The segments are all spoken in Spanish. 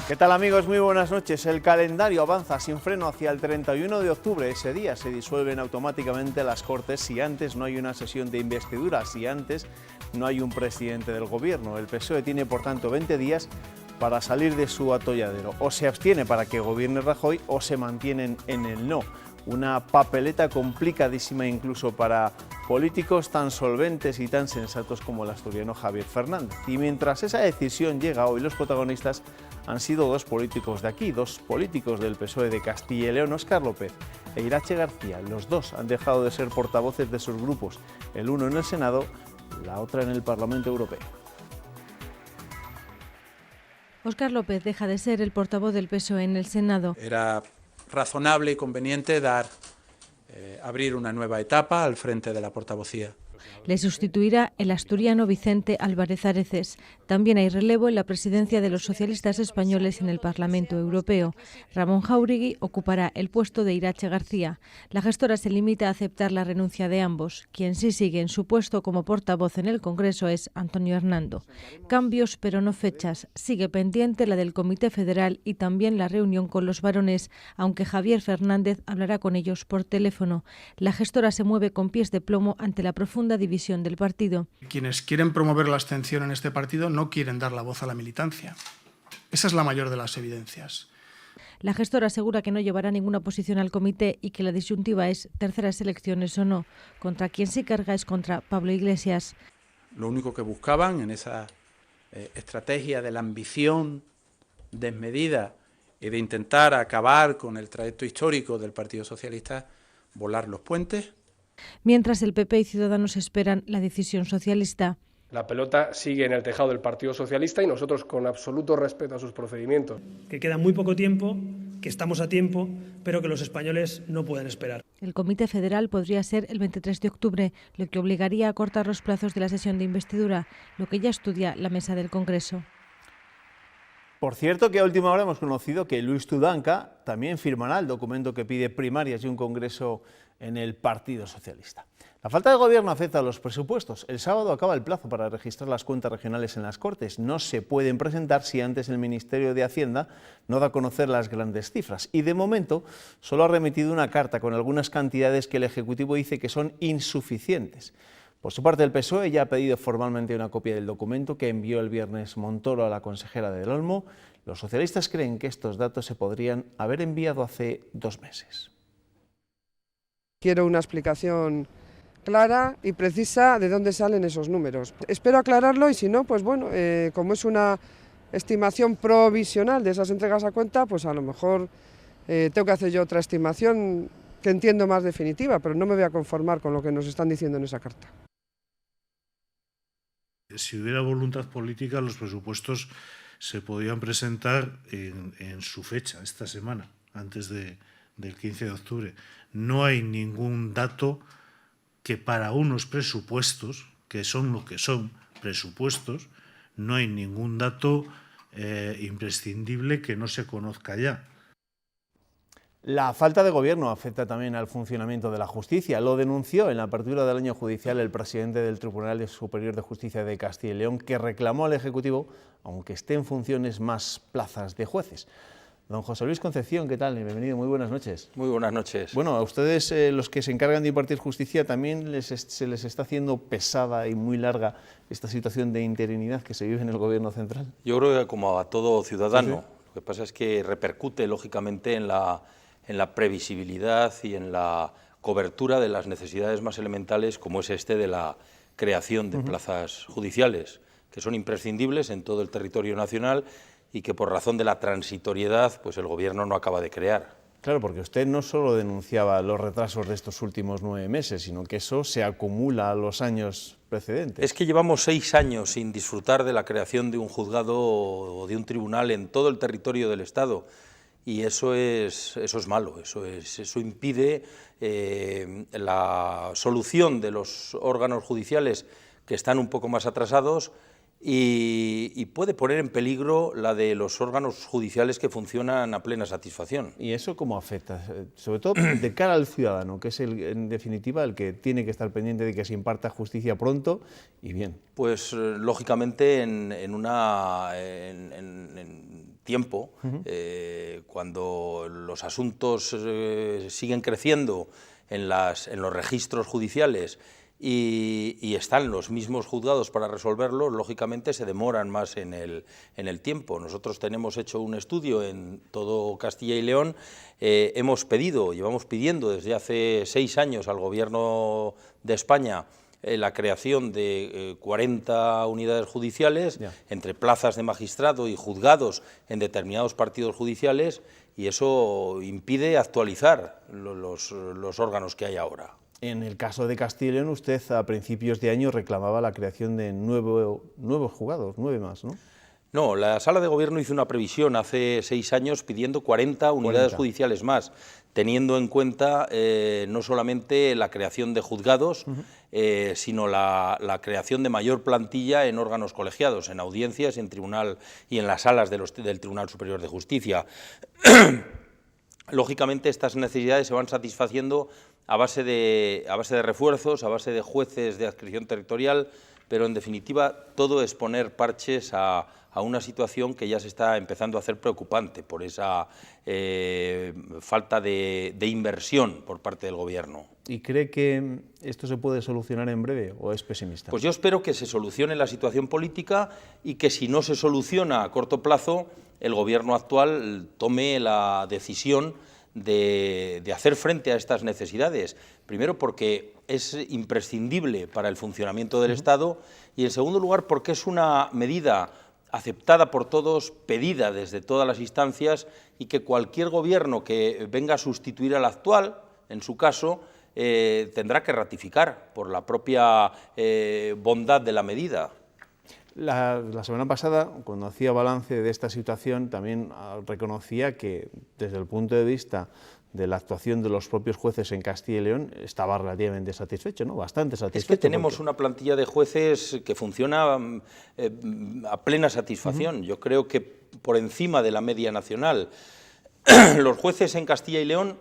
¿Qué tal, amigos? Muy buenas noches. El calendario avanza sin freno hacia el 31 de octubre. Ese día se disuelven automáticamente las Cortes si antes no hay una sesión de investidura, si antes no hay un presidente del Gobierno. El PSOE tiene, por tanto, 20 días para salir de su atolladero. O se abstiene para que gobierne Rajoy o se mantienen en el no. Una papeleta complicadísima incluso para políticos tan solventes y tan sensatos como el asturiano Javier Fernández. Y mientras esa decisión llega hoy, los protagonistas han sido dos políticos de aquí, dos políticos del PSOE de Castilla y León, Óscar López e Irache García. Los dos han dejado de ser portavoces de sus grupos, el uno en el Senado, la otra en el Parlamento Europeo. Óscar López deja de ser el portavoz del PSOE en el Senado. Era razonable y conveniente abrir una nueva etapa al frente de la portavocía. Le sustituirá el asturiano Vicente Álvarez Areces. También hay relevo en la presidencia de los socialistas españoles en el Parlamento Europeo. Ramón Jáuregui ocupará el puesto de Irache García. La gestora se limita a aceptar la renuncia de ambos. Quien sí sigue en su puesto como portavoz en el Congreso es Antonio Hernando. Cambios, pero no fechas. Sigue pendiente la del Comité Federal y también la reunión con los varones, aunque Javier Fernández hablará con ellos por teléfono. La gestora se mueve con pies de plomo ante la profunda división del partido. Quienes quieren promover la abstención en este partido no quieren dar la voz a la militancia. Esa es la mayor de las evidencias. La gestora asegura que no llevará ninguna posición al comité y que la disyuntiva es terceras elecciones o no. Contra quien sí carga es contra Pablo Iglesias. Lo único que buscaban en esa estrategia de la ambición desmedida y de intentar acabar con el trayecto histórico del Partido Socialista, volar los puentes. Mientras el PP y Ciudadanos esperan la decisión socialista. La pelota sigue en el tejado del Partido Socialista y nosotros con absoluto respeto a sus procedimientos. Que queda muy poco tiempo, que estamos a tiempo, pero que los españoles no pueden esperar. El Comité Federal podría ser el 23 de octubre, lo que obligaría a cortar los plazos de la sesión de investidura, lo que ya estudia la mesa del Congreso. Por cierto, que a última hora hemos conocido que Luis Tudanca también firmará el documento que pide primarias y un congreso en el Partido Socialista. La falta de gobierno afecta a los presupuestos. El sábado acaba el plazo para registrar las cuentas regionales en las Cortes. No se pueden presentar si antes el Ministerio de Hacienda no da a conocer las grandes cifras. Y de momento solo ha remitido una carta con algunas cantidades que el Ejecutivo dice que son insuficientes. Por su parte, el PSOE ya ha pedido formalmente una copia del documento que envió el viernes Montoro a la consejera del Olmo. Los socialistas creen que estos datos se podrían haber enviado hace 2 meses. Quiero una explicación clara y precisa de dónde salen esos números. Espero aclararlo y si no, pues bueno, como es una estimación provisional de esas entregas a cuenta, pues a lo mejor tengo que hacer yo otra estimación que entiendo más definitiva, pero no me voy a conformar con lo que nos están diciendo en esa carta. Si hubiera voluntad política, los presupuestos se podían presentar en su fecha, esta semana, antes del 15 de octubre. No hay ningún dato que para unos presupuestos, que son lo que son, presupuestos, no hay ningún dato imprescindible que no se conozca ya. La falta de gobierno afecta también al funcionamiento de la justicia. Lo denunció en la apertura del año judicial el presidente del Tribunal Superior de Justicia de Castilla y León, que reclamó al Ejecutivo, aunque esté en funciones, más plazas de jueces. Don José Luis Concepción, ¿qué tal? Bienvenido, muy buenas noches. Muy buenas noches. Bueno, a ustedes, los que se encargan de impartir justicia, también se les está haciendo pesada y muy larga esta situación de interinidad que se vive en el Gobierno central. Yo creo que como a todo ciudadano, Sí. Lo que pasa es que repercute lógicamente en la previsibilidad y en la cobertura de las necesidades más elementales, como es de la creación de plazas judiciales, que son imprescindibles en todo el territorio nacional y que por razón de la transitoriedad, pues el Gobierno no acaba de crear. Claro, porque usted no solo denunciaba los retrasos de estos últimos 9 meses, sino que eso se acumula a los años precedentes. Es que llevamos 6 años sin disfrutar de la creación de un juzgado o de un tribunal en todo el territorio del Estado. Y eso es malo, eso impide la solución de los órganos judiciales que están un poco más atrasados y puede poner en peligro la de los órganos judiciales que funcionan a plena satisfacción. ¿Y eso cómo afecta? Sobre todo de cara al ciudadano, que es en definitiva el que tiene que estar pendiente de que se imparta justicia pronto y bien. Pues lógicamente tiempo, cuando los asuntos siguen creciendo en los registros judiciales y están los mismos juzgados para resolverlos, lógicamente se demoran más en el tiempo. Nosotros tenemos hecho un estudio en todo Castilla y León, llevamos pidiendo desde hace 6 años al Gobierno de España la creación de 40 unidades judiciales, entre plazas de magistrado y juzgados en determinados partidos judiciales, y eso impide actualizar los órganos que hay ahora. En el caso de Castilla y León, usted a principios de año reclamaba la creación de nuevos juzgados, 9 más, ¿no? No, la Sala de Gobierno hizo una previsión hace 6 años pidiendo 40 unidades judiciales más, teniendo en cuenta no solamente la creación de juzgados, sino la creación de mayor plantilla en órganos colegiados, en audiencias, en tribunal y en las salas del Tribunal Superior de Justicia. Lógicamente, estas necesidades se van satisfaciendo a base de refuerzos, a base de jueces de adscripción territorial, pero en definitiva todo es poner parches a una situación que ya se está empezando a hacer preocupante por esa falta de inversión por parte del Gobierno. ¿Y cree que esto se puede solucionar en breve o es pesimista? Pues yo espero que se solucione la situación política y que si no se soluciona a corto plazo, el Gobierno actual tome la decisión de hacer frente a estas necesidades. Primero porque es imprescindible para el funcionamiento del Estado y en segundo lugar porque es una medida aceptada por todos, pedida desde todas las instancias y que cualquier gobierno que venga a sustituir al actual, en su caso, tendrá que ratificar por la propia bondad de la medida. La semana pasada, cuando hacía balance de esta situación, también reconocía que desde el punto de vista de la actuación de los propios jueces en Castilla y León estaba relativamente satisfecho, ¿no? Bastante satisfecho. Es que tenemos una plantilla de jueces que funciona a plena satisfacción. Yo creo que por encima de la media nacional. Los jueces en Castilla y León,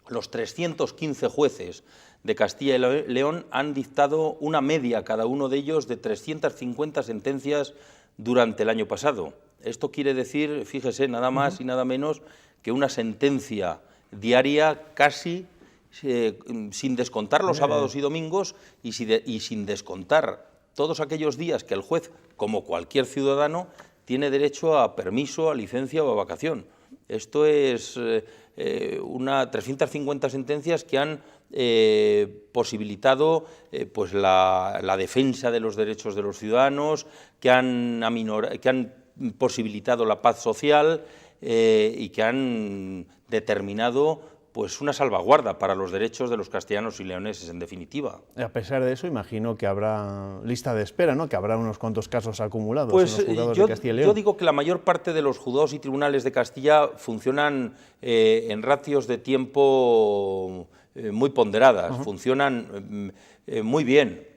los 315 jueces de Castilla y León han dictado una media, cada uno de ellos, de 350 sentencias durante el año pasado. Esto quiere decir, fíjese, nada más y nada menos que una sentencia diaria casi sin descontar los sábados y domingos y sin descontar todos aquellos días que el juez, como cualquier ciudadano, tiene derecho a permiso, a licencia o a vacación. Esto es 350 sentencias que han posibilitado pues la defensa de los derechos de los ciudadanos, que han posibilitado la paz social y que han determinado pues una salvaguarda para los derechos de los castellanos y leoneses, en definitiva. A pesar de eso, imagino que habrá lista de espera, ¿no? Que habrá unos cuantos casos acumulados pues en los juzgados de Castilla y León. Yo digo que la mayor parte de los juzgados y tribunales de Castilla funcionan en ratios de tiempo muy ponderadas, funcionan muy bien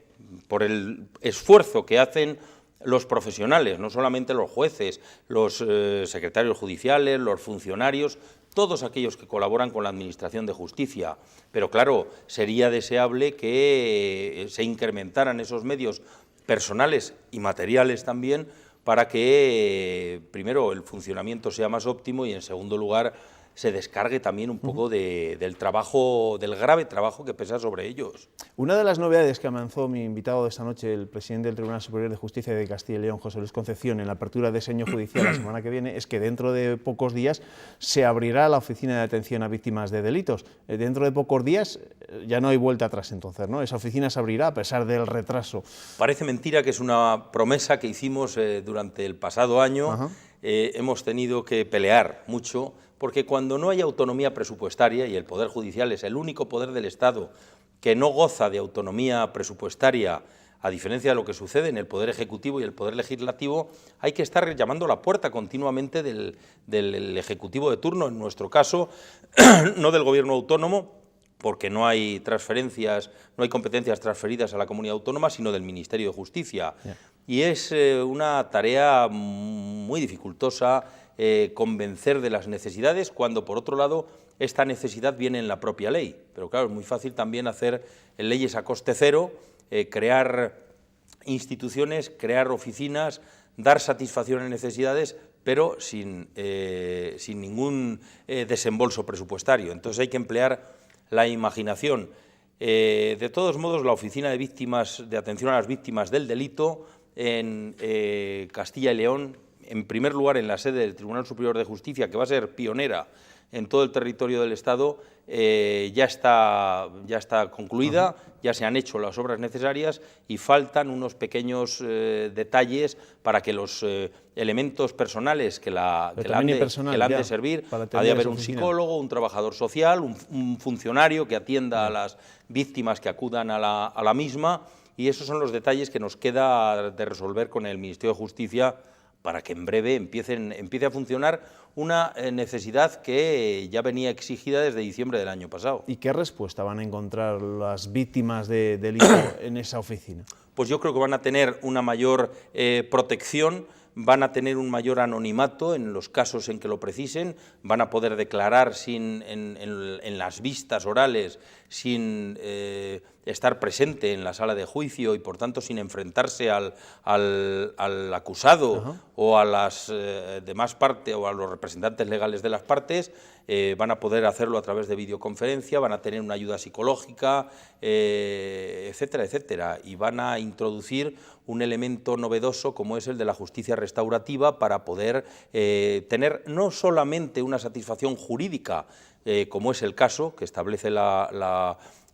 por el esfuerzo que hacen los profesionales, no solamente los jueces, los secretarios judiciales, los funcionarios, todos aquellos que colaboran con la Administración de Justicia. Pero claro, sería deseable que se incrementaran esos medios personales y materiales también para que, primero, el funcionamiento sea más óptimo y, en segundo lugar, se descargue también un poco del trabajo, del grave trabajo que pesa sobre ellos. Una de las novedades que avanzó mi invitado de esta noche, el presidente del Tribunal Superior de Justicia de Castilla y León, José Luis Concepción, en la apertura de ese año judicial la semana que viene, es que dentro de pocos días se abrirá la Oficina de Atención a Víctimas de Delitos. Dentro de pocos días ya no hay vuelta atrás entonces, ¿no? Esa oficina se abrirá a pesar del retraso. Parece mentira que es una promesa que hicimos durante el pasado año. Hemos tenido que pelear mucho, porque cuando no hay autonomía presupuestaria, y el Poder Judicial es el único poder del Estado que no goza de autonomía presupuestaria, a diferencia de lo que sucede en el Poder Ejecutivo y el Poder Legislativo, hay que estar llamando a la puerta continuamente del Ejecutivo de turno, en nuestro caso, no del Gobierno autónomo, porque no hay transferencias, no hay competencias transferidas a la comunidad autónoma, sino del Ministerio de Justicia. Y es una tarea muy dificultosa convencer de las necesidades, cuando por otro lado esta necesidad viene en la propia ley. Pero claro, es muy fácil también hacer leyes a coste cero, crear instituciones, crear oficinas, dar satisfacción a necesidades, pero sin ningún desembolso presupuestario. Entonces hay que emplear la imaginación. De todos modos, la Oficina de Atención a las Víctimas del Delito en Castilla y León, en primer lugar en la sede del Tribunal Superior de Justicia, que va a ser pionera en todo el territorio del Estado, ya está concluida, ya se han hecho las obras necesarias y faltan unos pequeños detalles para que los elementos personales que la han de servir, ha de haber un psicólogo, un trabajador social, un funcionario que atienda a las víctimas que acudan a la misma, y esos son los detalles que nos queda de resolver con el Ministerio de Justicia para que en breve empiece a funcionar una necesidad que ya venía exigida desde diciembre del año pasado. ¿Y qué respuesta van a encontrar las víctimas de delito en esa oficina? Pues yo creo que van a tener una mayor protección, van a tener un mayor anonimato en los casos en que lo precisen, van a poder declarar en las vistas orales sin estar presente en la sala de juicio y, por tanto, sin enfrentarse al acusado o a las demás partes o a los representantes legales de las partes. Van a poder hacerlo a través de videoconferencia, van a tener una ayuda psicológica, etcétera, etcétera, y van a introducir un elemento novedoso como es el de la justicia restaurativa para poder tener no solamente una satisfacción jurídica, como es el caso que establece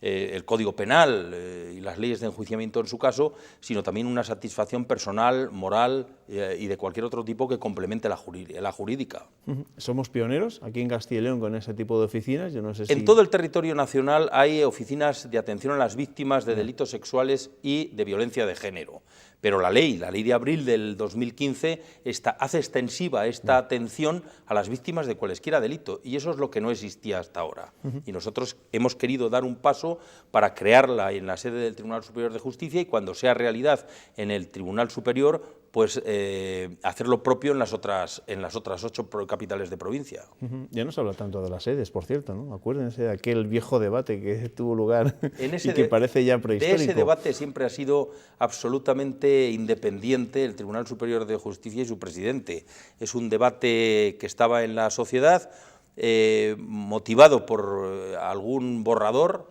el Código Penal y las leyes de enjuiciamiento en su caso, sino también una satisfacción personal, moral y de cualquier otro tipo que complemente la jurídica. ¿Somos pioneros aquí en Castilla y León con ese tipo de oficinas? Yo no sé si... En todo el territorio nacional hay oficinas de atención a las víctimas de delitos sexuales y de violencia de género. Pero la ley de abril del 2015 hace extensiva esta atención a las víctimas de cualesquiera delito, y eso es lo que no existía hasta ahora. Y nosotros hemos querido dar un paso para crearla en la sede del Tribunal Superior de Justicia y, cuando sea realidad en el Tribunal Superior, pues hacer lo propio en las otras 8 capitales de provincia. Ya no se habla tanto de las sedes, por cierto, ¿no? Acuérdense de aquel viejo debate que tuvo lugar y que parece ya prehistórico. De ese debate siempre ha sido absolutamente independiente el Tribunal Superior de Justicia y su presidente. Es un debate que estaba en la sociedad, motivado por algún borrador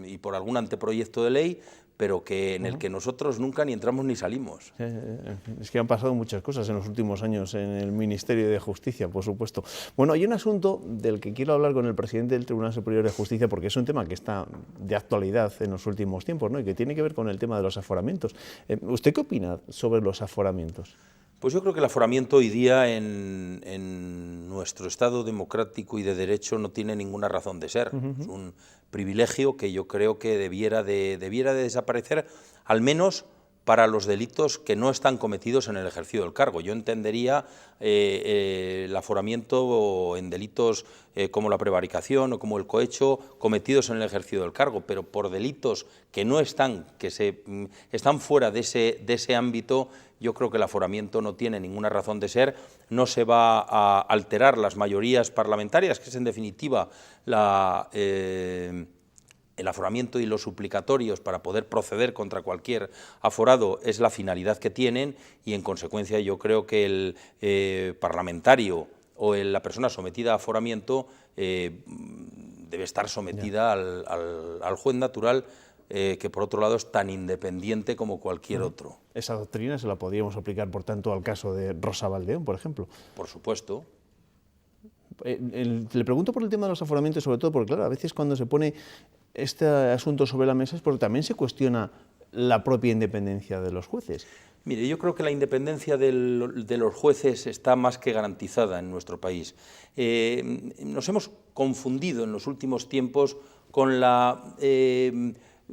y por algún anteproyecto de ley, pero en el que nosotros nunca ni entramos ni salimos. Es que han pasado muchas cosas en los últimos años en el Ministerio de Justicia, por supuesto. Bueno, hay un asunto del que quiero hablar con el presidente del Tribunal Superior de Justicia, porque es un tema que está de actualidad en los últimos tiempos, ¿no? Y que tiene que ver con el tema de los aforamientos. ¿Usted qué opina sobre los aforamientos? Pues yo creo que el aforamiento hoy día en nuestro Estado democrático y de derecho no tiene ninguna razón de ser. Es un privilegio que yo creo que debiera de desaparecer, al menos para los delitos que no están cometidos en el ejercicio del cargo. Yo entendería el aforamiento en delitos como la prevaricación o como el cohecho cometidos en el ejercicio del cargo, pero por delitos que no están, están fuera de ese ámbito, yo creo que el aforamiento no tiene ninguna razón de ser, no se va a alterar las mayorías parlamentarias, que es en definitiva el aforamiento y los suplicatorios para poder proceder contra cualquier aforado es la finalidad que tienen, y en consecuencia yo creo que el parlamentario o la persona sometida a aforamiento debe estar sometida al juez natural, que por otro lado es tan independiente como cualquier otro. Esa doctrina se la podríamos aplicar, por tanto, al caso de Rosa Valdeón, por ejemplo. Por supuesto. Le pregunto por el tema de los aforamientos, sobre todo porque, claro, a veces cuando se pone este asunto sobre la mesa es porque también se cuestiona la propia independencia de los jueces. Mire, yo creo que la independencia de los jueces está más que garantizada en nuestro país. Nos hemos confundido en los últimos tiempos con la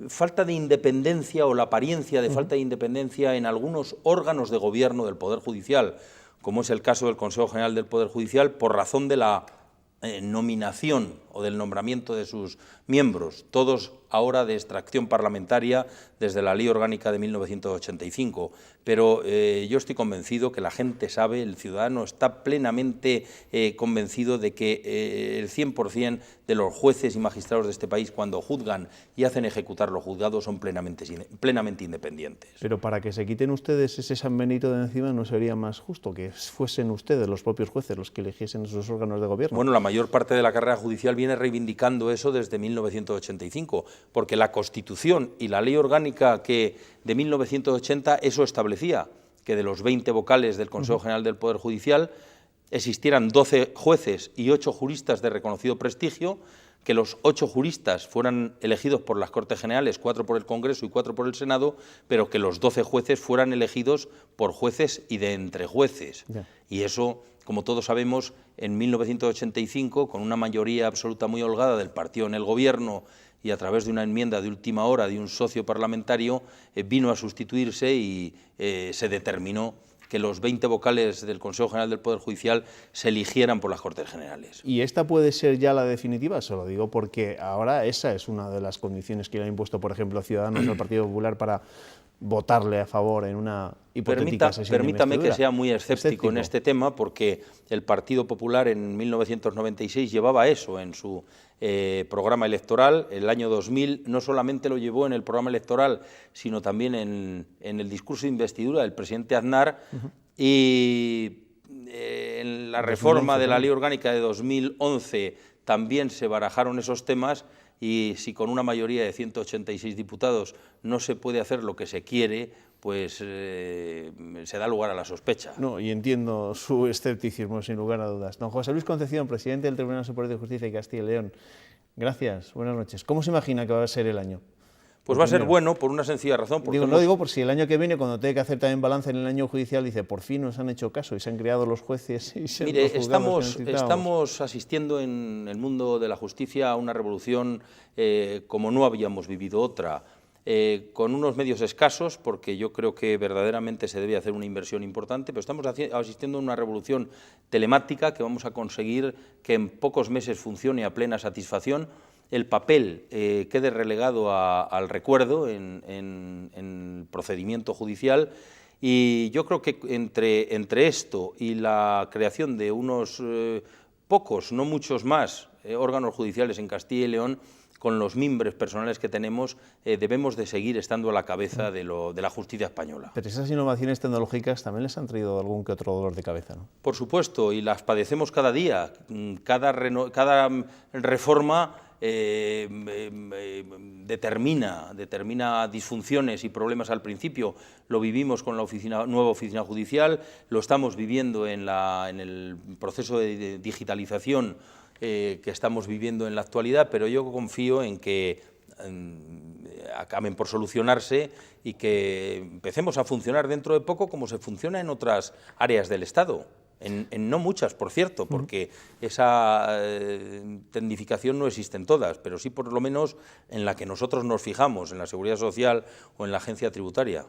falta de independencia o la apariencia de falta de independencia en algunos órganos de gobierno del Poder Judicial, como es el caso del Consejo General del Poder Judicial, por razón de la nominación o del nombramiento de sus miembros, todos ahora de extracción parlamentaria desde la Ley Orgánica de 1985. Pero yo estoy convencido que la gente sabe, el ciudadano está plenamente convencido de que el 100% de los jueces y magistrados de este país, cuando juzgan y hacen ejecutar los juzgados, son plenamente independientes. Pero para que se quiten ustedes ese San Benito de encima, ¿no sería más justo que fuesen ustedes, los propios jueces, los que eligiesen sus órganos de gobierno? Bueno, la mayor parte de la carrera judicial viene reivindicando eso desde 1985, porque la Constitución y la Ley Orgánica de 1980 eso establecía, que de los 20 vocales del Consejo General del Poder Judicial existieran 12 jueces y 8 juristas de reconocido prestigio, que los 8 juristas fueran elegidos por las Cortes Generales, 4 por el Congreso y 4 por el Senado, pero que los 12 jueces fueran elegidos por jueces y de entre jueces. Yeah. Y eso, como todos sabemos, en 1985, con una mayoría absoluta muy holgada del partido en el Gobierno y a través de una enmienda de última hora de un socio parlamentario, vino a sustituirse y se determinó que los 20 vocales del Consejo General del Poder Judicial se eligieran por las Cortes Generales. ¿Y esta puede ser ya la definitiva? Se lo digo porque ahora esa es una de las condiciones que le ha impuesto, por ejemplo, Ciudadanos al Partido Popular para votarle a favor en una hipotética sesión de investidura. Permítame que sea muy escéptico en este tema, porque el Partido Popular en 1996 llevaba eso en su programa electoral. El año 2000 no solamente lo llevó en el programa electoral, sino también en el discurso de investidura del presidente Aznar, y en la reforma de la Ley Orgánica de 2011 también se barajaron esos temas. Y si con una mayoría de 186 diputados no se puede hacer lo que se quiere, pues se da lugar a la sospecha. No, y entiendo su escepticismo, sin lugar a dudas. Don José Luis Concepción, presidente del Tribunal Superior de Justicia de Castilla y León. Gracias, buenas noches. ¿Cómo se imagina que va a ser el año? Pues va a ser bueno por una sencilla razón. No digo por si el año que viene, cuando tenga que hacer también balance en el año judicial, dice, por fin nos han hecho caso y se han creado los jueces y se Mire, estamos asistiendo en el mundo de la justicia a una revolución como no habíamos vivido otra, con unos medios escasos, porque yo creo que verdaderamente se debe hacer una inversión importante, pero estamos asistiendo a una revolución telemática que vamos a conseguir que en pocos meses funcione a plena satisfacción. El papel quede relegado al recuerdo en el procedimiento judicial, y yo creo que entre esto y la creación de unos pocos, no muchos más, órganos judiciales en Castilla y León, con los mimbres personales que tenemos, debemos de seguir estando a la cabeza de la justicia española. Pero esas innovaciones tecnológicas también les han traído algún que otro dolor de cabeza, ¿no? Por supuesto, y las padecemos cada día. Cada reforma determina disfunciones y problemas al principio. Lo vivimos con la nueva oficina judicial, lo estamos viviendo en el proceso de digitalización que estamos viviendo en la actualidad, pero yo confío en que acaben por solucionarse y que empecemos a funcionar dentro de poco como se funciona en otras áreas del Estado. En no muchas, por cierto, porque esa tecnificación no existe en todas, pero sí por lo menos en la que nosotros nos fijamos, en la Seguridad Social o en la Agencia Tributaria.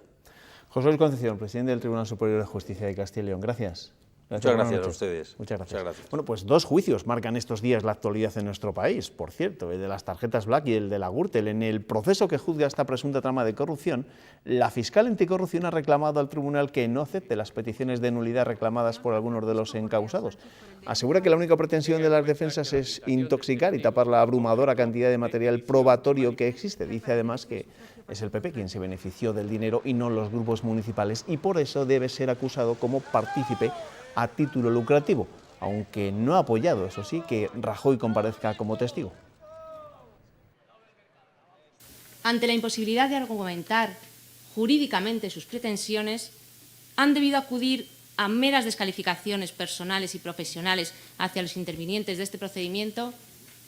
José Luis Concepción, presidente del Tribunal Superior de Justicia de Castilla y León. Gracias. Muchas gracias a ustedes. Muchas gracias. Bueno, pues 2 juicios marcan estos días la actualidad en nuestro país, por cierto, el de las tarjetas Black y el de la Gürtel. En el proceso que juzga esta presunta trama de corrupción, la fiscal anticorrupción ha reclamado al tribunal que no acepte las peticiones de nulidad reclamadas por algunos de los encausados. Asegura que la única pretensión de las defensas es intoxicar y tapar la abrumadora cantidad de material probatorio que existe. Dice además que es el PP quien se benefició del dinero y no los grupos municipales, y por eso debe ser acusado como partícipe a título lucrativo, aunque no ha apoyado, eso sí, que Rajoy comparezca como testigo. Ante la imposibilidad de argumentar jurídicamente sus pretensiones, han debido acudir a meras descalificaciones personales y profesionales hacia los intervinientes de este procedimiento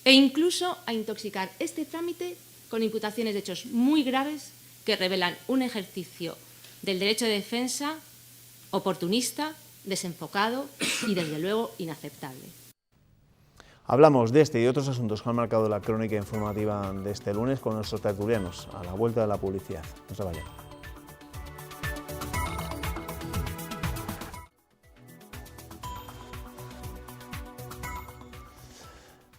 e incluso a intoxicar este trámite con imputaciones de hechos muy graves que revelan un ejercicio del derecho de defensa oportunista, desenfocado y, desde luego, inaceptable. Hablamos de este y otros asuntos que han marcado la crónica informativa de este lunes con nuestros tertulianos a la vuelta de la publicidad. No se vayan.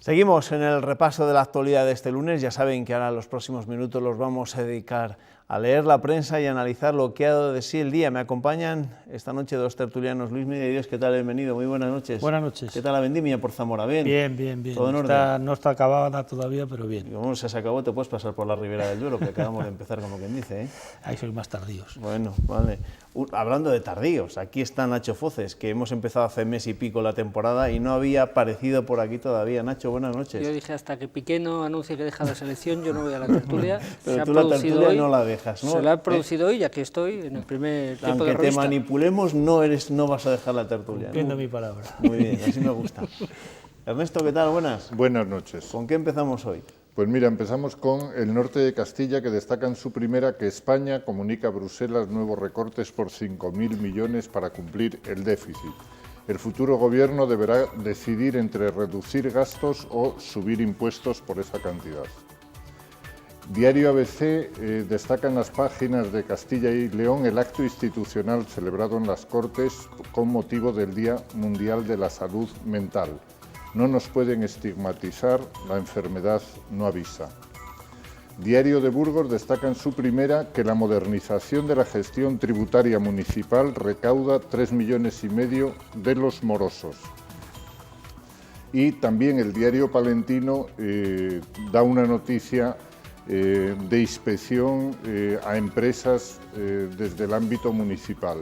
Seguimos en el repaso de la actualidad de este lunes. Ya saben que ahora los próximos minutos los vamos a dedicar a leer la prensa y a analizar lo que ha dado de sí el día. Me acompañan esta noche dos tertulianos. Luis Mediadios, ¿qué tal? Bienvenido, muy buenas noches. Buenas noches. ¿Qué tal la vendimia por Zamora? ¿Bien? Bien. ¿Todo en orden? No está acabada todavía, pero bien. Y como se acabó, te puedes pasar por la Ribera del Duero, que acabamos de empezar, como quien dice, ¿eh? Ahí sois más tardíos. Bueno, vale. Hablando de tardíos, aquí está Nacho Foces, que hemos empezado hace mes y pico la temporada y no había aparecido por aquí todavía. Nacho, buenas noches. Yo dije, hasta que Piqué no anuncie que deja la selección, yo no voy a la tertulia. Pero tú la tertulia no la dejas, ¿no? Se la he producido hoy, ya que estoy en el primer tiempo Aunque de revista. te manipulemos, no vas a dejar la tertulia. Cumpliendo mi palabra. Muy bien, así me gusta. Ernesto, ¿qué tal? Buenas. Buenas noches. ¿Con qué empezamos hoy? Pues mira, empezamos con el norte de Castilla, que destaca en su primera que España comunica a Bruselas nuevos recortes por 5.000 millones para cumplir el déficit. El futuro gobierno deberá decidir entre reducir gastos o subir impuestos por esa cantidad. Diario ABC destaca en las páginas de Castilla y León el acto institucional celebrado en las Cortes con motivo del Día Mundial de la Salud Mental. No nos pueden estigmatizar, la enfermedad no avisa. Diario de Burgos destaca en su primera que la modernización de la gestión tributaria municipal recauda 3,5 millones de los morosos. Y también el diario palentino da una noticia de inspección a empresas desde el ámbito municipal.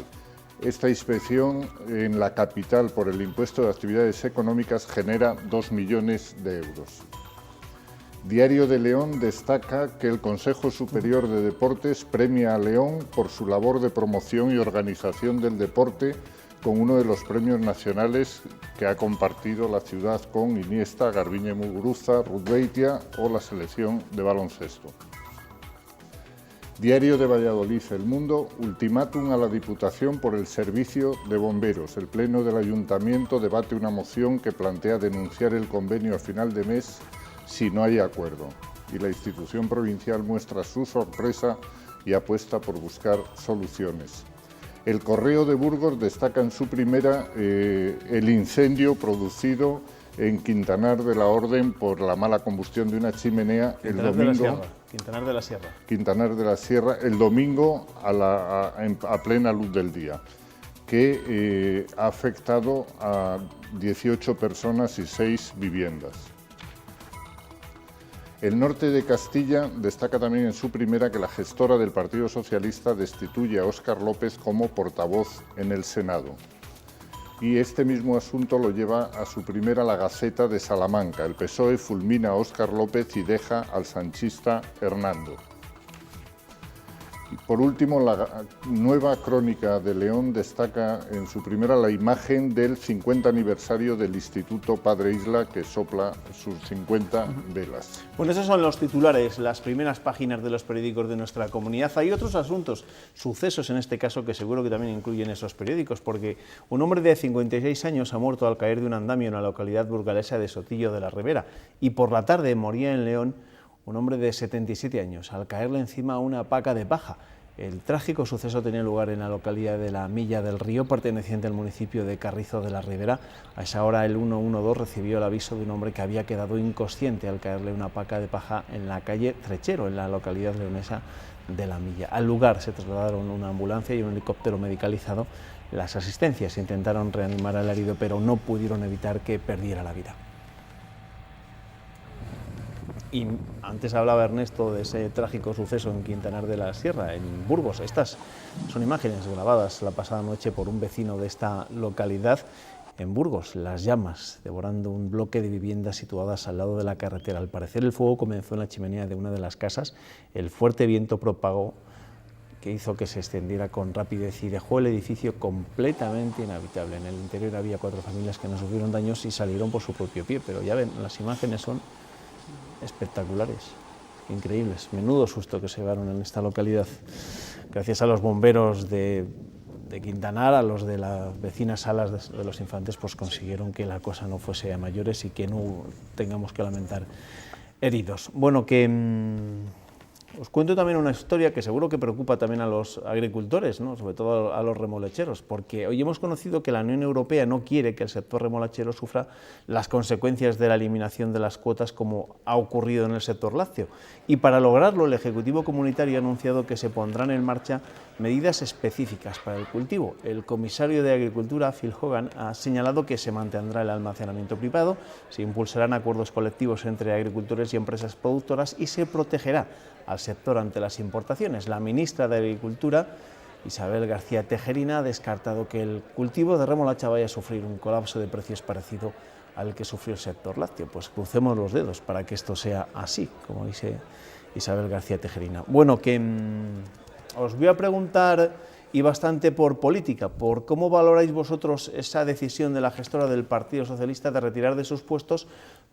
Esta inspección en la capital por el impuesto de actividades económicas genera 2 millones de euros. Diario de León destaca que el Consejo Superior de Deportes premia a León por su labor de promoción y organización del deporte con uno de los premios nacionales que ha compartido la ciudad con Iniesta, Garbiñe Muguruza, Ruth Beitia o la selección de baloncesto. Diario de Valladolid, El Mundo, ultimátum a la Diputación por el servicio de bomberos. El Pleno del Ayuntamiento debate una moción que plantea denunciar el convenio a final de mes si no hay acuerdo. Y la institución provincial muestra su sorpresa y apuesta por buscar soluciones. El Correo de Burgos destaca en su primera el incendio producido en Quintanar de la Orden por la mala combustión de una chimenea el domingo. Quintanar de la Sierra. Quintanar de la Sierra, el domingo a plena luz del día, que ha afectado a 18 personas y 6 viviendas. El norte de Castilla destaca también en su primera que la gestora del Partido Socialista destituye a Óscar López como portavoz en el Senado. Y este mismo asunto lo lleva a su primera la Gaceta de Salamanca. El PSOE fulmina a Óscar López y deja al sanchista Hernando. Y por último, la Nueva Crónica de León destaca en su primera la imagen del 50 aniversario del Instituto Padre Isla, que sopla sus 50 velas. Bueno, esos son los titulares, las primeras páginas de los periódicos de nuestra comunidad. Hay otros asuntos, sucesos en este caso, que seguro que también incluyen esos periódicos, porque un hombre de 56 años ha muerto al caer de un andamio en la localidad burgalesa de Sotillo de la Ribera, y por la tarde moría en León un hombre de 77 años, al caerle encima una paca de paja. El trágico suceso tenía lugar en la localidad de la Milla del Río, perteneciente al municipio de Carrizo de la Ribera. A esa hora el 112 recibió el aviso de un hombre que había quedado inconsciente al caerle una paca de paja en la calle Trechero, en la localidad leonesa de la Milla. Al lugar se trasladaron una ambulancia y un helicóptero medicalizado. Las asistencias intentaron reanimar al herido, pero no pudieron evitar que perdiera la vida. Y antes hablaba Ernesto de ese trágico suceso en Quintanar de la Sierra, en Burgos. Estas son imágenes grabadas la pasada noche por un vecino de esta localidad en Burgos. Las llamas devorando un bloque de viviendas situadas al lado de la carretera. Al parecer el fuego comenzó en la chimenea de una de las casas. El fuerte viento propagó que hizo que se extendiera con rapidez y dejó el edificio completamente inhabitable. En el interior había 4 familias que no sufrieron daños y salieron por su propio pie, pero ya ven, las imágenes son espectaculares, increíbles. Menudo susto que se llevaron en esta localidad. Gracias a los bomberos de Quintanar, a los de las vecinas Salas de los Infantes, pues consiguieron que la cosa no fuese a mayores y que no tengamos que lamentar heridos. Bueno, que Os cuento también una historia que seguro que preocupa también a los agricultores, ¿no? Sobre todo a los remolacheros, porque hoy hemos conocido que la Unión Europea no quiere que el sector remolachero sufra las consecuencias de la eliminación de las cuotas como ha ocurrido en el sector lácteo. Y para lograrlo, el Ejecutivo Comunitario ha anunciado que se pondrán en marcha medidas específicas para el cultivo. El comisario de Agricultura, Phil Hogan, ha señalado que se mantendrá el almacenamiento privado, se impulsarán acuerdos colectivos entre agricultores y empresas productoras y se protegerá al sector ante las importaciones. La ministra de Agricultura, Isabel García Tejerina, ha descartado que el cultivo de remolacha vaya a sufrir un colapso de precios parecido al que sufrió el sector lácteo. Pues crucemos los dedos para que esto sea así, como dice Isabel García Tejerina. Bueno, que os voy a preguntar, y bastante por política, por cómo valoráis vosotros esa decisión de la gestora del Partido Socialista de retirar de sus puestos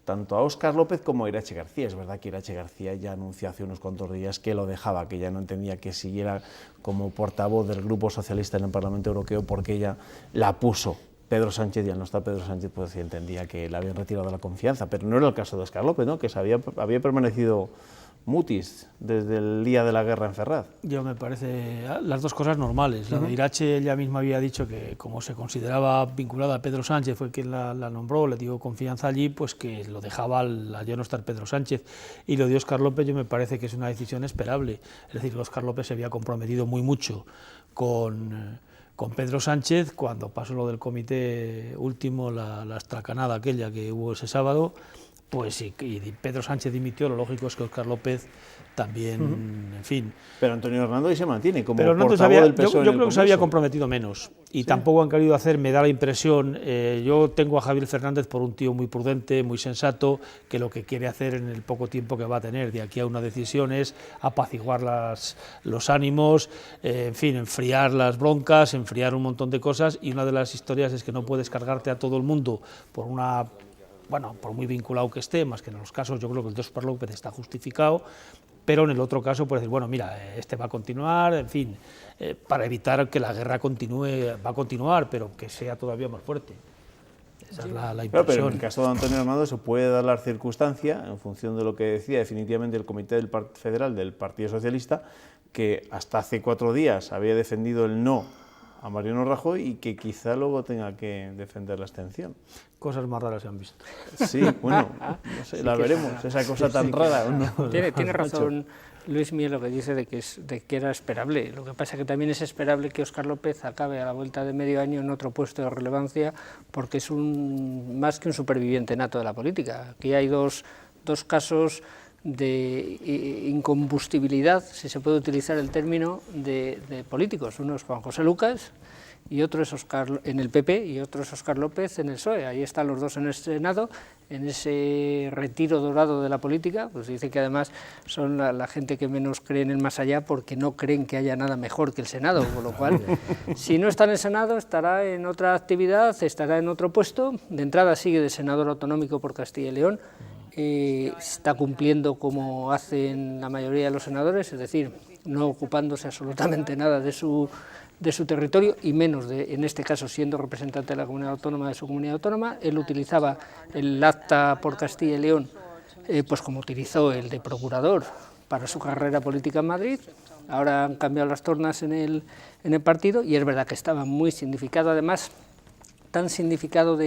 tanto a Óscar López como a Irache García. Es verdad que Irache García ya anunció hace unos cuantos días que lo dejaba, que ya no entendía que siguiera como portavoz del Grupo Socialista en el Parlamento Europeo porque ella la puso Pedro Sánchez, y al no estar Pedro Sánchez pues entendía que le habían retirado la confianza, pero no era el caso de Óscar López, ¿no? Que había permanecido mutis desde el día de la guerra en Ferraz. Yo me parece las dos cosas normales. La de Irache, ella misma había dicho que como se consideraba vinculada a Pedro Sánchez, fue quien la nombró, le dio confianza allí, pues que lo dejaba al ya no estar Pedro Sánchez. Y lo de Óscar López yo me parece que es una decisión esperable. Es decir, Óscar López se había comprometido muy mucho con Pedro Sánchez cuando pasó lo del comité último, la estracanada aquella que hubo ese sábado. Pues y Pedro Sánchez dimitió, lo lógico es que Óscar López también, en fin. Pero Antonio Hernando ahí se mantiene como pero portavoz del PSOE. Yo creo que se había comprometido menos y tampoco han querido hacer, me da la impresión, yo tengo a Javier Fernández por un tío muy prudente, muy sensato, que lo que quiere hacer en el poco tiempo que va a tener de aquí a una decisión es apaciguar los ánimos, en fin, enfriar las broncas, enfriar un montón de cosas, y una de las historias es que no puedes cargarte a todo el mundo por por muy vinculado que esté, más que en los casos, yo creo que el de Óscar López está justificado, pero en el otro caso puede decir, bueno, mira, este va a continuar, en fin, para evitar que la guerra continúe, va a continuar, pero que sea todavía más fuerte. Esa es la impresión. Pero en el caso de Antonio Hernando se puede dar la circunstancia, en función de lo que decía definitivamente el Comité Federal del Partido Socialista, que hasta hace 4 días había defendido el no a Mariano Rajoy y que quizá luego tenga que defender la abstención. Cosas más raras se han visto. Sí, bueno, no sé, la veremos, esa cosa tan rara. ¿No? Tiene razón Luis Miel lo que dice de que era esperable. Lo que pasa es que también es esperable que Óscar López acabe a la vuelta de medio año en otro puesto de relevancia, porque es más que un superviviente nato de la política. Aquí hay dos casos de incombustibilidad, si se puede utilizar el término, de políticos. Uno es Juan José Lucas y otro es en el PP y otro es Óscar López en el PSOE. Ahí están los dos en el Senado, en ese retiro dorado de la política. Pues dice que además son la gente que menos cree en el más allá porque no creen que haya nada mejor que el Senado, con lo cual si no está en el Senado estará en otra actividad, estará en otro puesto. De entrada sigue de senador autonómico por Castilla y León. Está cumpliendo como hacen la mayoría de los senadores, es decir, no ocupándose absolutamente nada de su territorio y menos, en este caso, siendo representante de la comunidad autónoma de su comunidad autónoma. Él utilizaba el acta por Castilla y León, pues como utilizó el de procurador para su carrera política en Madrid. Ahora han cambiado las tornas en el partido y es verdad que estaba muy significado, además tan significado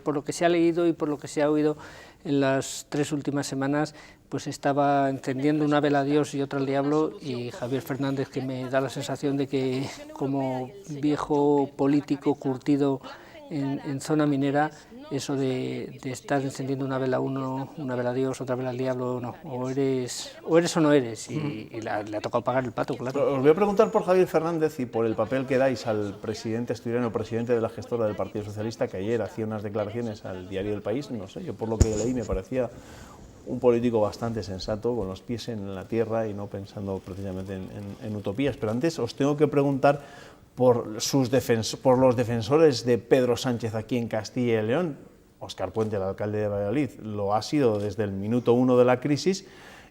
por lo que se ha leído y por lo que se ha oído en las 3 últimas semanas, pues estaba encendiendo una vela a Dios y otra al diablo, y Javier Fernández, que me da la sensación de que como viejo político curtido en zona minera, eso de estar encendiendo una vela a uno, una vela a Dios, otra vela al diablo, no, o eres o no eres, y le ha tocado pagar el pato, claro. Os voy a preguntar por Javier Fernández y por el papel que dais al presidente asturiano, presidente de la gestora del Partido Socialista, que ayer hacía unas declaraciones al diario El País. No sé, yo por lo que leí me parecía un político bastante sensato, con los pies en la tierra y no pensando precisamente en utopías. Pero antes os tengo que preguntar por los defensores de Pedro Sánchez aquí en Castilla y León. Óscar Puente, el alcalde de Valladolid, lo ha sido desde el minuto 1 de la crisis,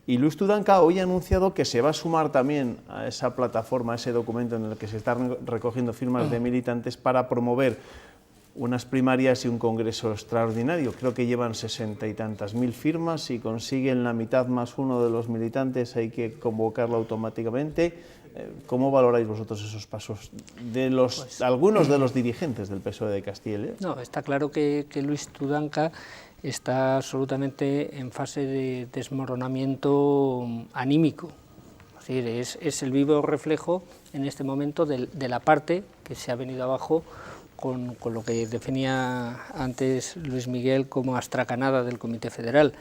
y Luis Tudanca hoy ha anunciado que se va a sumar también a esa plataforma, a ese documento en el que se están recogiendo firmas de militantes para promover unas primarias y un congreso extraordinario. Creo que llevan 60 y tantas mil firmas. Si consiguen la mitad más uno de los militantes, hay que convocarlo automáticamente. ¿Cómo valoráis vosotros esos pasos de algunos de los dirigentes del PSOE de Castilla y León? No, está claro que Luis Tudanca está absolutamente en fase de desmoronamiento anímico. Es decir, es el vivo reflejo en este momento de la parte que se ha venido abajo con lo que definía antes Luis Miguel como astracanada del Comité Federal.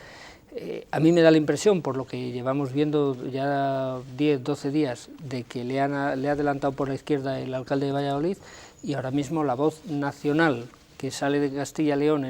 A mí me da la impresión, por lo que llevamos viendo ya 10, 12 días, de que le ha adelantado por la izquierda el alcalde de Valladolid, y ahora mismo la voz nacional que sale de Castilla y León,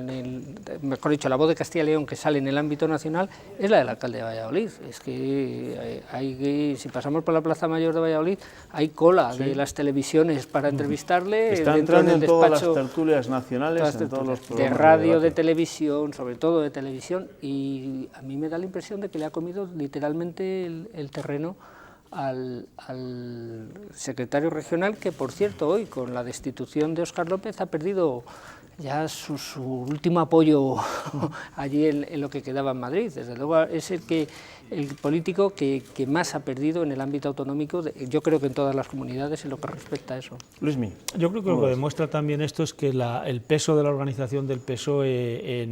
mejor dicho, la voz de Castilla y León que sale en el ámbito nacional es la del alcalde de Valladolid. Es que si pasamos por la Plaza Mayor de Valladolid, hay cola de las televisiones para entrevistarle. Está entrando en todas las tertulias nacionales, en todos los programas de radio, de televisión, sobre todo de televisión, y a mí me da la impresión de que le ha comido literalmente el terreno al secretario regional, que por cierto hoy con la destitución de Óscar López ha perdido ya su último apoyo allí en lo que quedaba en Madrid. Desde luego es el político que más ha perdido en el ámbito autonómico, yo creo que en todas las comunidades en lo que respecta a eso. Luismi. Yo creo que lo que demuestra también esto es que el peso de la organización del PSOE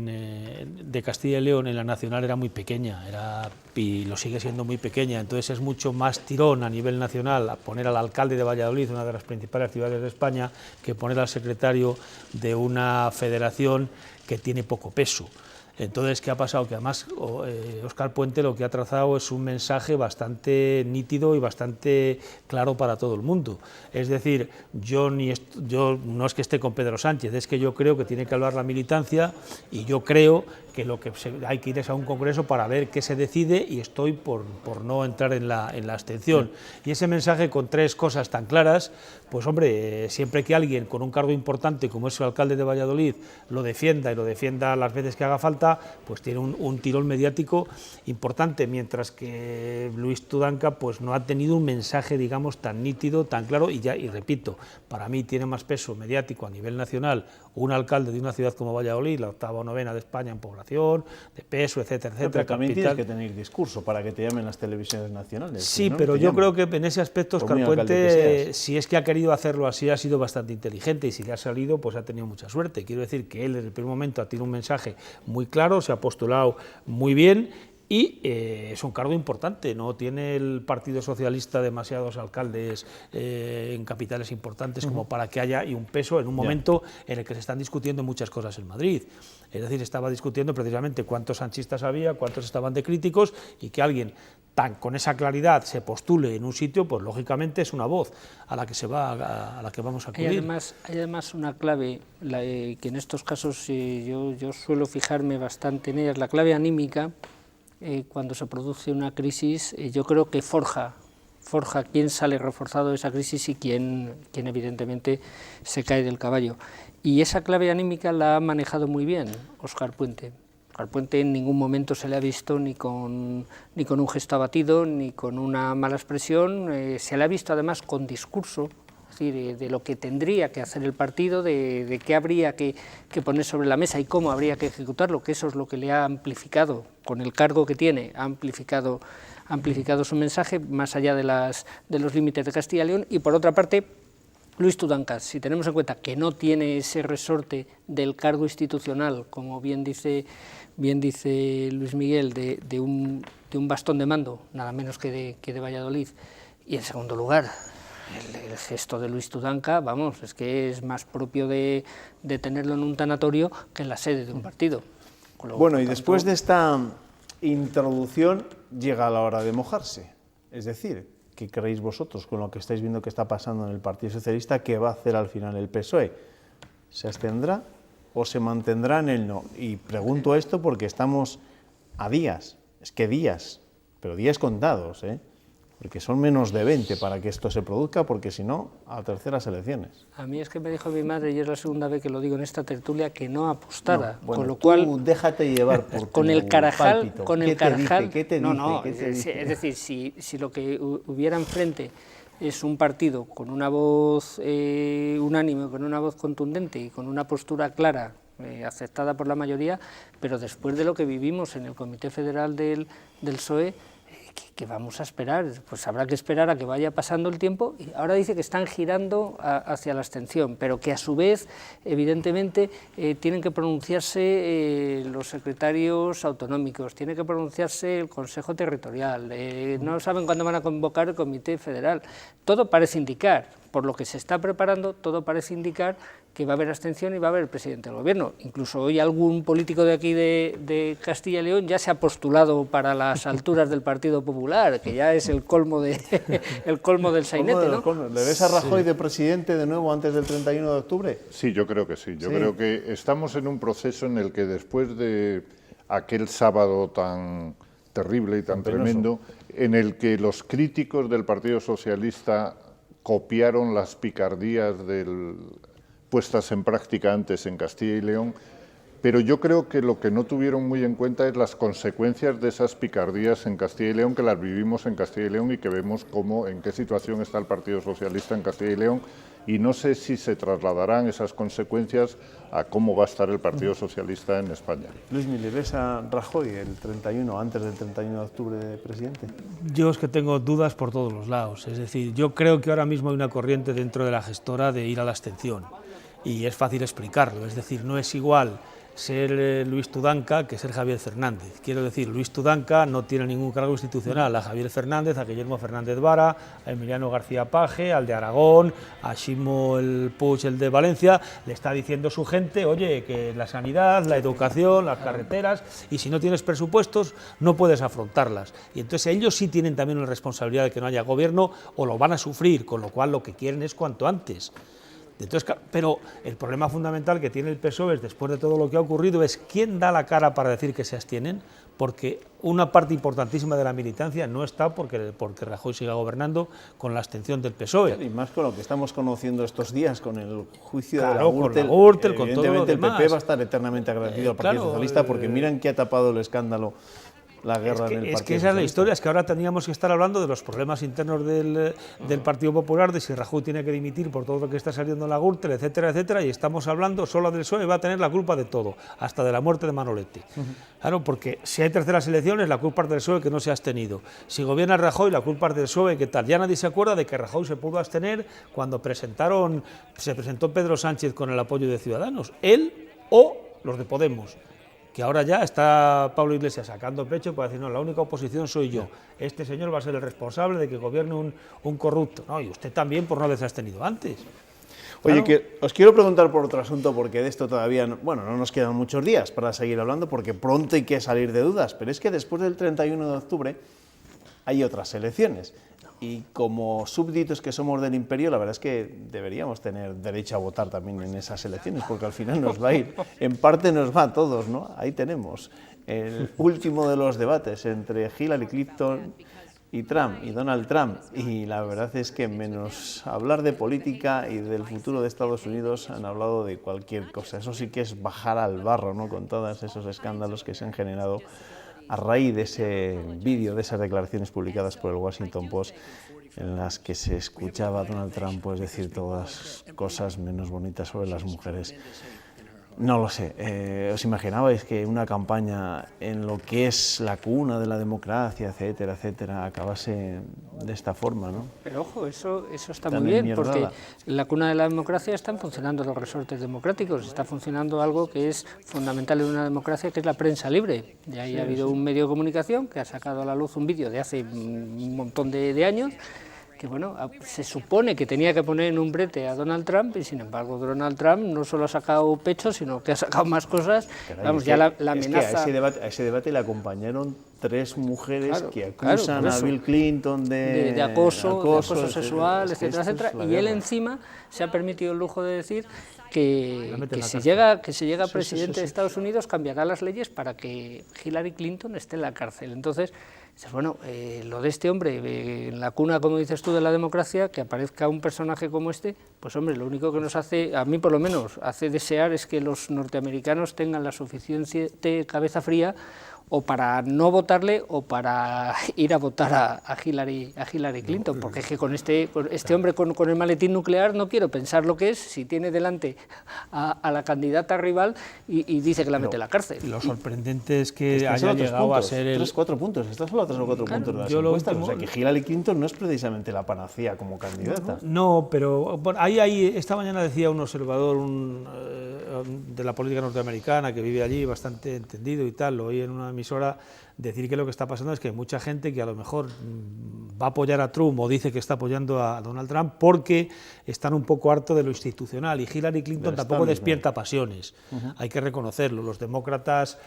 de Castilla y León en la nacional era muy pequeña, y lo sigue siendo muy pequeña, entonces es mucho más tirón a nivel nacional a poner al alcalde de Valladolid, una de las principales ciudades de España, que poner al secretario de una federación que tiene poco peso. Entonces, ¿qué ha pasado? Que además Óscar Puente lo que ha trazado es un mensaje bastante nítido y bastante claro para todo el mundo. Es decir, yo no es que esté con Pedro Sánchez, es que yo creo que tiene que hablar la militancia, y yo creo que lo que hay que ir es a un congreso para ver qué se decide, y estoy por no entrar en la abstención. Y ese mensaje con tres cosas tan claras, pues hombre, siempre que alguien con un cargo importante como es el alcalde de Valladolid lo defienda, y lo defienda las veces que haga falta, pues tiene un tirón mediático importante, mientras que Luis Tudanca pues no ha tenido un mensaje, digamos, tan nítido, tan claro, y repito, para mí tiene más peso mediático a nivel nacional un alcalde de una ciudad como Valladolid, la 8ª o 9ª de España en población, de peso, etcétera, etcétera. Pero también tienes que tener discurso para que te llamen las televisiones nacionales. Sí, ¿no? pero yo creo que en ese aspecto Óscar Puente, si es que ha querido hacerlo así, ha sido bastante inteligente, y si le ha salido, pues ha tenido mucha suerte. Quiero decir que él desde el primer momento ha tenido un mensaje muy claro, se ha postulado muy bien, y es un cargo importante. No tiene el Partido Socialista demasiados alcaldes en capitales importantes como para que haya un peso en un momento en el que se están discutiendo muchas cosas en Madrid. Es decir, estaba discutiendo precisamente cuántos sanchistas había, cuántos estaban de críticos, y que alguien con esa claridad se postule en un sitio, pues lógicamente es una voz a la que vamos a acudir. Hay además una clave, que en estos casos yo suelo fijarme bastante en ella, es la clave anímica. Cuando se produce una crisis, yo creo que forja quién sale reforzado de esa crisis y quién evidentemente se cae del caballo. Y esa clave anímica la ha manejado muy bien Óscar Puente. Óscar Puente en ningún momento se le ha visto ni con un gesto abatido, ni con una mala expresión, se le ha visto además con discurso, es decir, de lo que tendría que hacer el partido, de qué habría que poner sobre la mesa y cómo habría que ejecutarlo, que eso es lo que le ha amplificado, con el cargo que tiene, ha amplificado su mensaje más allá de los límites de Castilla y León. Y por otra parte, Luis Tudanca, si tenemos en cuenta que no tiene ese resorte del cargo institucional, como bien dice Luis Miguel, de un bastón de mando, nada menos que de Valladolid, y en segundo lugar, el gesto de Luis Tudanca, vamos, es que es más propio de tenerlo en un tanatorio que en la sede de un partido. Bueno, y después de esta introducción llega la hora de mojarse, es decir, ¿qué creéis vosotros con lo que estáis viendo que está pasando en el Partido Socialista? ¿Qué va a hacer al final el PSOE? ¿Se abstendrá o se mantendrá en el no? Y pregunto esto porque estamos a días, pero días contados, porque son menos de 20 para que esto se produzca, porque si no, a terceras elecciones. A mí es que me dijo mi madre, y es la segunda vez que lo digo en esta tertulia, que no apostara, bueno, con lo cual déjate llevar por con el Carajal, pálpito. ¿Qué te dice? es decir, si lo que hubiera enfrente es un partido con una voz unánime, con una voz contundente y con una postura clara, aceptada por la mayoría, pero después de lo que vivimos en el Comité Federal del PSOE, ¿qué vamos a esperar? Pues habrá que esperar a que vaya pasando el tiempo. Y ahora dice que están girando hacia la abstención, pero que a su vez, evidentemente, tienen que pronunciarse los secretarios autonómicos, tiene que pronunciarse el Consejo Territorial, no saben cuándo van a convocar el Comité Federal. Todo parece indicar, por lo que se está preparando, todo parece indicar que va a haber abstención y va a haber el presidente del Gobierno. Incluso hoy algún político de aquí de Castilla y León ya se ha postulado para las alturas del Partido Popular, que ya es el colmo del sainete, ¿no? ¿Le ves a Rajoy de presidente de nuevo antes del 31 de octubre? Sí, yo creo que sí. Yo creo que estamos en un proceso en el que después de aquel sábado tan terrible y tan tremendo, en el que los críticos del Partido Socialista copiaron las picardías puestas en práctica antes en Castilla y León, pero yo creo que lo que no tuvieron muy en cuenta es las consecuencias de esas picardías en Castilla y León, que las vivimos en Castilla y León y que vemos en qué situación está el Partido Socialista en Castilla y León, y no sé si se trasladarán esas consecuencias a cómo va a estar el Partido Socialista en España. Luis, ¿le ves a Rajoy antes del 31 de octubre de presidente? Yo es que tengo dudas por todos los lados, es decir, yo creo que ahora mismo hay una corriente dentro de la gestora de ir a la abstención, y es fácil explicarlo, es decir, no es igual ser Luis Tudanca que ser Javier Fernández. Quiero decir, Luis Tudanca no tiene ningún cargo institucional. A Javier Fernández, a Guillermo Fernández Vara, a Emiliano García Paje, al de Aragón, a Ximo el Puig, el de Valencia, le está diciendo su gente, oye, que la sanidad, la educación, las carreteras, y si no tienes presupuestos no puedes afrontarlas. Y entonces ellos sí tienen también una responsabilidad de que no haya gobierno, o lo van a sufrir, con lo cual lo que quieren es cuanto antes. Entonces, pero el problema fundamental que tiene el PSOE después de todo lo que ha ocurrido es quién da la cara para decir que se abstienen, porque una parte importantísima de la militancia no está porque Rajoy siga gobernando con la abstención del PSOE. Y más con lo que estamos conociendo estos días, con el juicio de la Gürtel, con todo lo demás. El PP va a estar eternamente agradecido al Partido Socialista porque miran que ha tapado el escándalo. La guerra en el Partido es que esa es la historia, es que ahora tendríamos que estar hablando de los problemas internos del Partido Popular, de si Rajoy tiene que dimitir por todo lo que está saliendo en la Gürtel, etcétera, etcétera, y estamos hablando solo del PSOE, va a tener la culpa de todo, hasta de la muerte de Manolete. Claro, porque si hay terceras elecciones, la culpa es del PSOE que no se ha abstenido. Si gobierna Rajoy, la culpa es del PSOE, ¿qué tal? Ya nadie se acuerda de que Rajoy se pudo abstener cuando se presentó Pedro Sánchez con el apoyo de Ciudadanos, él o los de Podemos, que ahora ya está Pablo Iglesias sacando pecho para decir, no, la única oposición soy yo, este señor va a ser el responsable de que gobierne un corrupto, no, y usted también por no haberse abstenido antes. Oye, que os quiero preguntar por otro asunto, porque de esto todavía, no nos quedan muchos días para seguir hablando, porque pronto hay que salir de dudas, pero es que después del 31 de octubre hay otras elecciones. Y como súbditos que somos del imperio, la verdad es que deberíamos tener derecho a votar también en esas elecciones, porque al final nos va a ir, en parte nos va a todos, ¿no? Ahí tenemos el último de los debates entre Hillary Clinton y Trump, y Donald Trump, y la verdad es que menos hablar de política y del futuro de Estados Unidos han hablado de cualquier cosa. Eso sí que es bajar al barro, ¿no? Con todos esos escándalos que se han generado a raíz de ese vídeo, de esas declaraciones publicadas por el Washington Post, en las que se escuchaba a Donald Trump pues, decir todas cosas menos bonitas sobre las mujeres. No lo sé, ¿os imaginabais que una campaña en lo que es la cuna de la democracia, etcétera, etcétera, acabase de esta forma, ¿no? Pero ojo, eso está muy bien, porque en la cuna de la democracia están funcionando los resortes democráticos, está funcionando algo que es fundamental en una democracia, que es la prensa libre. Y ahí ha habido un medio de comunicación que ha sacado a la luz un vídeo de hace un montón de años, que bueno, se supone que tenía que poner en un brete a Donald Trump, y sin embargo Donald Trump no solo ha sacado pecho, sino que ha sacado más cosas. Caray, vamos, ya la amenaza... A ese debate le acompañaron 3 mujeres que acusan a Bill Clinton de acoso sexual, etcétera, etcétera, y él encima se ha permitido el lujo de decir que si llega presidente de Estados Unidos cambiará las leyes para que Hillary Clinton esté en la cárcel. Entonces, bueno, lo de este hombre, en la cuna, como dices tú, de la democracia, que aparezca un personaje como este, pues hombre, lo único que nos hace, a mí por lo menos, hace desear es que los norteamericanos tengan la suficiente cabeza fría o para no votarle o para ir a votar a Hillary Clinton, porque es que con este hombre con el maletín nuclear no quiero pensar lo que es si tiene delante a la candidata rival y dice que la mete en la cárcel. Lo sorprendente es que haya llegado a ser 3-4 puntos, está solo a 3 o 4 puntos de las encuestas, o sea que Hillary Clinton no es precisamente la panacea como candidata. No, pero bueno, esta mañana decía un observador de la política norteamericana que vive allí, bastante entendido y tal, lo oí en una emisora, decir que lo que está pasando es que hay mucha gente que a lo mejor va a apoyar a Trump o dice que está apoyando a Donald Trump porque están un poco harto de lo institucional, y Hillary Clinton tampoco despierta pasiones, hay que reconocerlo. Los demócratas,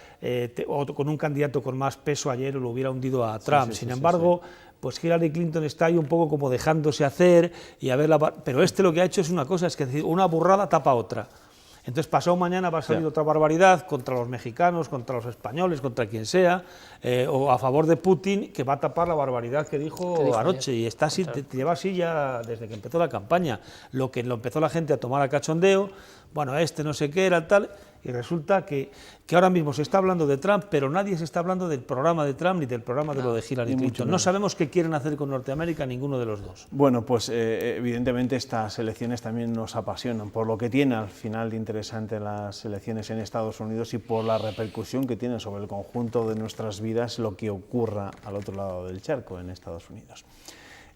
o con un candidato con más peso ayer lo hubiera hundido a Trump, sin embargo, pues Hillary Clinton está ahí un poco como dejándose hacer, y a ver pero lo que ha hecho es una cosa, es que una burrada tapa otra. Entonces, pasado mañana va a salir otra barbaridad contra los mexicanos, contra los españoles, contra quien sea, o a favor de Putin, que va a tapar la barbaridad que dijo anoche, y está así, lleva así ya desde que empezó la campaña. Lo empezó la gente a tomar a cachondeo, bueno, no sé qué era tal, y resulta que ahora mismo se está hablando de Trump, pero nadie se está hablando del programa de Trump ni del programa de lo de Hillary Clinton. No sabemos qué quieren hacer con Norteamérica ninguno de los dos. Bueno, pues evidentemente estas elecciones también nos apasionan, por lo que tiene al final de interesante las elecciones en Estados Unidos y por la repercusión que tienen sobre el conjunto de nuestras vidas lo que ocurra al otro lado del charco, en Estados Unidos.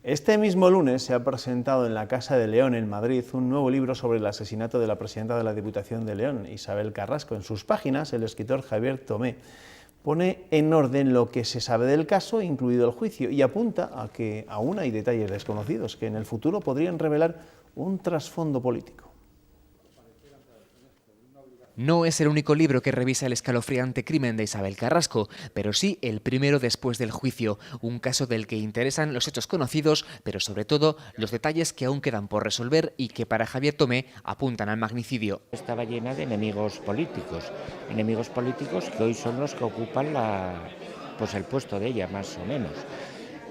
Este mismo lunes se ha presentado en la Casa de León, en Madrid, un nuevo libro sobre el asesinato de la presidenta de la Diputación de León, Isabel Carrasco. En sus páginas, el escritor Javier Tomé pone en orden lo que se sabe del caso, incluido el juicio, y apunta a que aún hay detalles desconocidos que en el futuro podrían revelar un trasfondo político. No es el único libro que revisa el escalofriante crimen de Isabel Carrasco, pero sí el primero después del juicio, un caso del que interesan los hechos conocidos, pero sobre todo los detalles que aún quedan por resolver y que para Javier Tomé apuntan al magnicidio. Estaba llena de enemigos políticos que hoy son los que ocupan el puesto de ella, más o menos.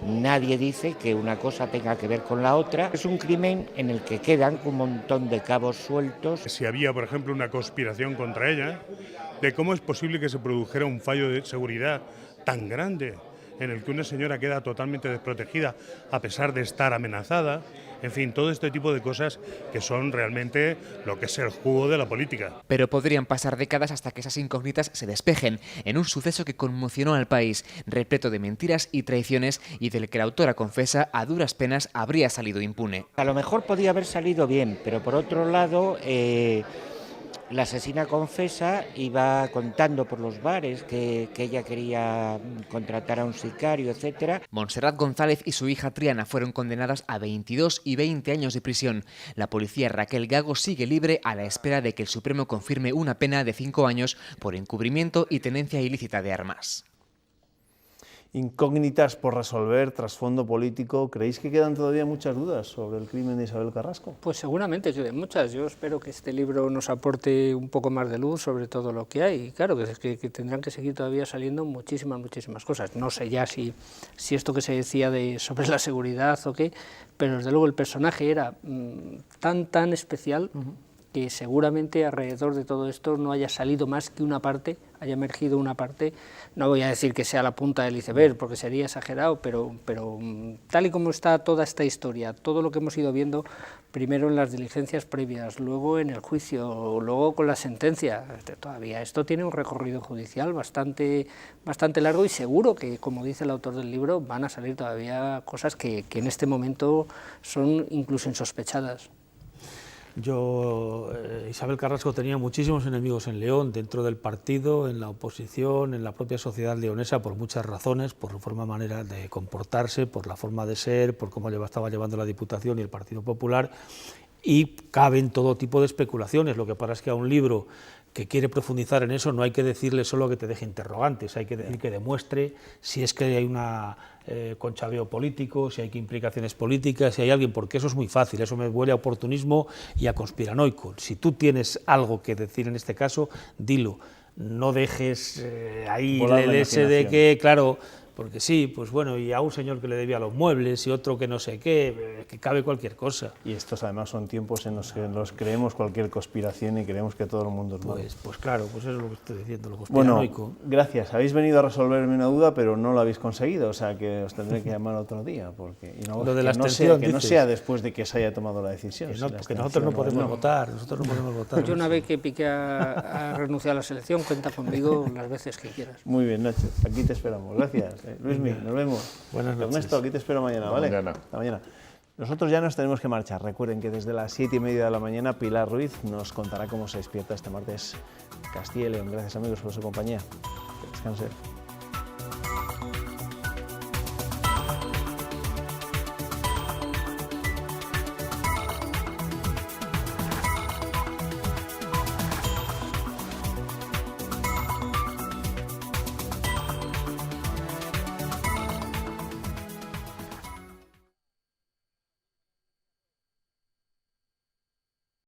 Nadie dice que una cosa tenga que ver con la otra. Es un crimen en el que quedan un montón de cabos sueltos. Si había, por ejemplo, una conspiración contra ella, de cómo es posible que se produjera un fallo de seguridad tan grande en el que una señora queda totalmente desprotegida a pesar de estar amenazada. En fin, todo este tipo de cosas que son realmente lo que es el jugo de la política. Pero podrían pasar décadas hasta que esas incógnitas se despejen en un suceso que conmocionó al país, repleto de mentiras y traiciones y del que la autora confesa a duras penas habría salido impune. A lo mejor podía haber salido bien, pero por otro lado, la asesina confesa y va contando por los bares que ella quería contratar a un sicario, etc. Montserrat González y su hija Triana fueron condenadas a 22 y 20 años de prisión. La policía Raquel Gago sigue libre a la espera de que el Supremo confirme una pena de 5 años por encubrimiento y tenencia ilícita de armas. Incógnitas por resolver, trasfondo político. ¿Creéis que quedan todavía muchas dudas sobre el crimen de Isabel Carrasco? Pues seguramente, muchas. Yo espero que este libro nos aporte un poco más de luz sobre todo lo que hay. Y claro, que tendrán que seguir todavía saliendo muchísimas cosas. No sé ya si esto que se decía sobre la seguridad o qué, pero desde luego el personaje era tan especial que seguramente alrededor de todo esto no haya salido más que una parte, haya emergido una parte. No voy a decir que sea la punta del iceberg, porque sería exagerado, pero tal y como está toda esta historia, todo lo que hemos ido viendo, primero en las diligencias previas, luego en el juicio, luego con la sentencia, todavía esto tiene un recorrido judicial bastante largo, y seguro que, como dice el autor del libro, van a salir todavía cosas que en este momento son incluso insospechadas. Isabel Carrasco tenía muchísimos enemigos en León, dentro del partido, en la oposición, en la propia sociedad leonesa, por muchas razones, por su manera de comportarse, por la forma de ser, por cómo estaba llevando la Diputación y el Partido Popular, y caben todo tipo de especulaciones. Lo que pasa es que a un libro que quiere profundizar en eso no hay que decirle solo que te deje interrogantes, hay que decir que demuestre si es que hay una conchaveo político, si hay implicaciones políticas, si hay alguien, porque eso es muy fácil, eso me huele a oportunismo y a conspiranoico. Si tú tienes algo que decir en este caso, dilo, no dejes ahí el ese de que, claro, porque sí, pues bueno, y a un señor que le debía los muebles y otro que no sé qué, que cabe cualquier cosa. Y estos además son tiempos en los que nos creemos cualquier conspiración y creemos que todo el mundo es malo. Pues claro, pues eso es lo que estoy diciendo, lo conspiranoico. Bueno, gracias. Habéis venido a resolverme una duda, pero no lo habéis conseguido, o sea que os tendré que llamar otro día. Porque, y no, lo de la abstención, que no sea después de que se haya tomado la decisión. Que no, porque nosotros no podemos votar, nosotros no podemos votar. Yo una vez que Piqué ha renunciado a la selección, cuenta conmigo las veces que quieras. Muy bien, Nacho, aquí te esperamos. Gracias. Luismi, nos vemos. Buenas noches. Ernesto, aquí te espero mañana, ¿vale? Hasta mañana. Nosotros ya nos tenemos que marchar. Recuerden que desde las 7:30 de la mañana Pilar Ruiz nos contará cómo se despierta este martes Castilla y León. Gracias amigos por su compañía. Descansen.